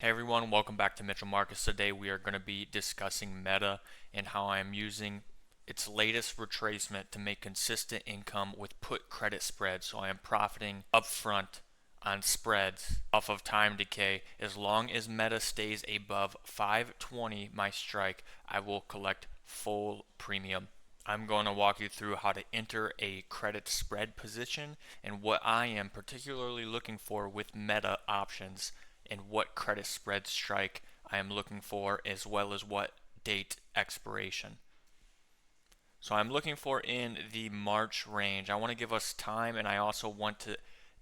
Hey everyone, welcome back to Mitchell Markets. Today we are going to be discussing Meta and how I am using its latest retracement to make consistent income with put credit spreads. So I am profiting upfront on spreads off of time decay. As long as Meta stays above 520 my strike, I will collect full premium. I'm going to walk you through how to enter a credit spread position and what I am particularly looking for with Meta options and what credit spread strike I am looking for, as well as what date expiration. So I'm looking for in the March range. I want to give us time, and I also want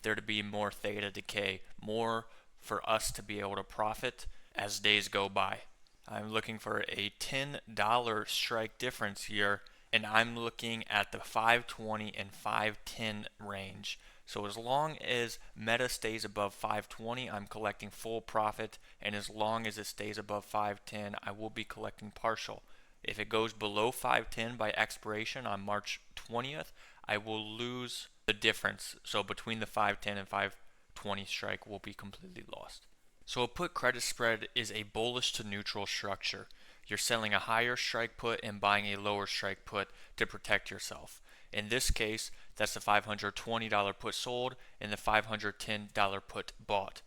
there to be more theta decay, more for us to be able to profit as days go by. I'm looking for a $10 strike difference here, and I'm looking at the 520 and 510 range. So as long as Meta stays above 520, I'm collecting full profit, and as long as it stays above 510, I will be collecting partial. If it goes below 510 by expiration on March 20th, I will lose the difference. So between the 510 and 520 strike will be completely lost. So a put credit spread is a bullish to neutral structure. You're selling a higher strike put and buying a lower strike put to protect yourself. In this case, that's the $520 put sold and the $510 put bought.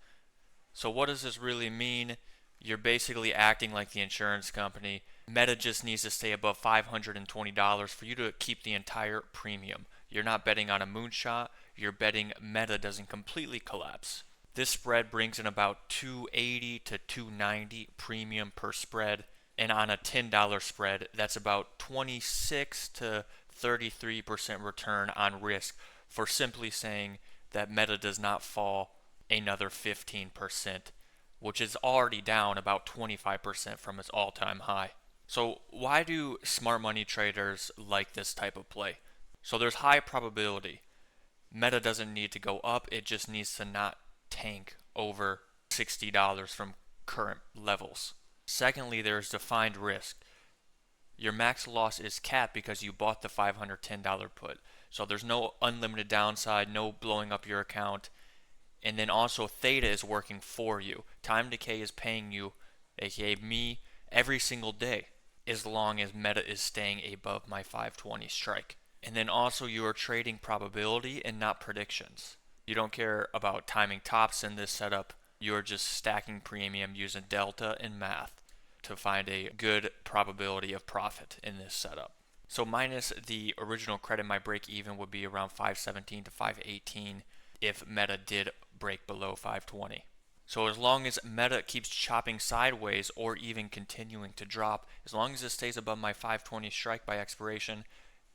So what does this really mean? You're basically acting like the insurance company. Meta just needs to stay above $520 for you to keep the entire premium. You're not betting on a moonshot, you're betting Meta doesn't completely collapse. This spread brings in about $280 to $290 premium per spread, and on a $10 spread, that's about 26 to 33% return on risk for simply saying that Meta does not fall another 15%, which is already down about 25% from its all-time high. So why do smart money traders like this type of play? So there's high probability. Meta doesn't need to go up, it just needs to not tank over $60 from current levels. Secondly, there's defined risk. Your max loss is capped because you bought the $510 put. So there's no unlimited downside, no blowing up your account. And then also theta is working for you. Time decay is paying you, aka me, every single day as long as Meta is staying above my 520 strike. And then also you are trading probability and not predictions. You don't care about timing tops in this setup. You're just stacking premium using delta and math to find a good probability of profit in this setup. So minus the original credit, my break even would be around 517 to 518 if Meta did break below 520. So as long as Meta keeps chopping sideways or even continuing to drop, as long as it stays above my 520 strike by expiration,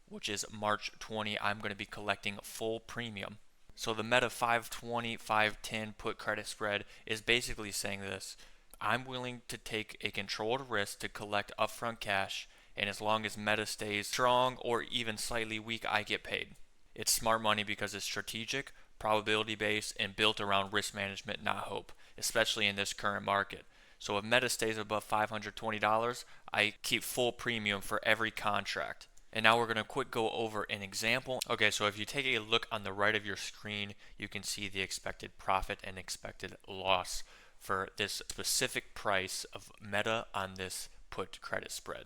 which is March 20, I'm going to be collecting full premium. So the Meta 520, 510 put credit spread is basically saying this: I'm willing to take a controlled risk to collect upfront cash, and as long as Meta stays strong or even slightly weak, I get paid. It's smart money because it's strategic, probability based, and built around risk management, not hope, especially in this current market. So if Meta stays above $520, I keep full premium for every contract. And now we're going to quick go over an example. Okay, so if you take a look on the right of your screen, you can see the expected profit and expected loss for this specific price of Meta on this put credit spread.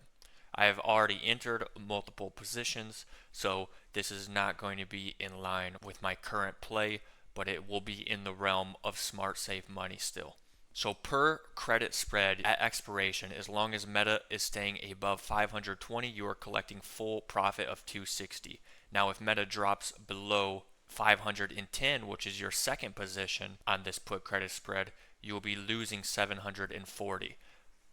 I have already entered multiple positions, so this is not going to be in line with my current play, but it will be in the realm of smart safe money still. So per credit spread at expiration, as long as Meta is staying above 520, you are collecting full profit of 260. Now if Meta drops below 510, which is your second position on this put credit spread, you will be losing 740.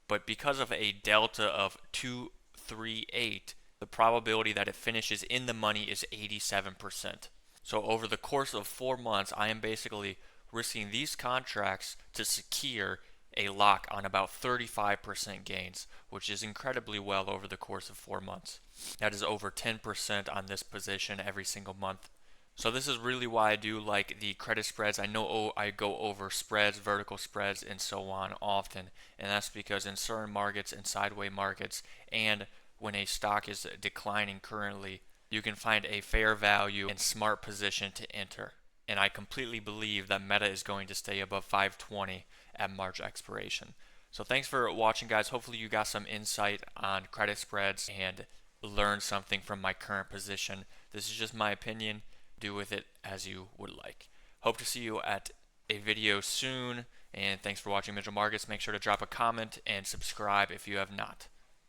But because of a delta of 238, the probability that it finishes in the money is 87%. So over the course of 4 months, I am basically risking these contracts to secure a lock on about 35% gains, which is incredibly well over the course of 4 months. That is over 10% on this position every single month. So this is really why I do like the credit spreads. I know I go over spreads, vertical spreads, and so on often, and that's because in certain markets and sideways markets, and when a stock is declining currently, you can find a fair value and smart position to enter. and I completely believe that Meta is going to stay above 520 at March expiration. So thanks for watching, guys. Hopefully you got some insight on credit spreads and learned something from my current position. This is just my opinion. Do with it as you would like. Hope to see you at a video soon, and thanks for watching Mitchell Markets. Make sure to drop a comment and subscribe if you have not.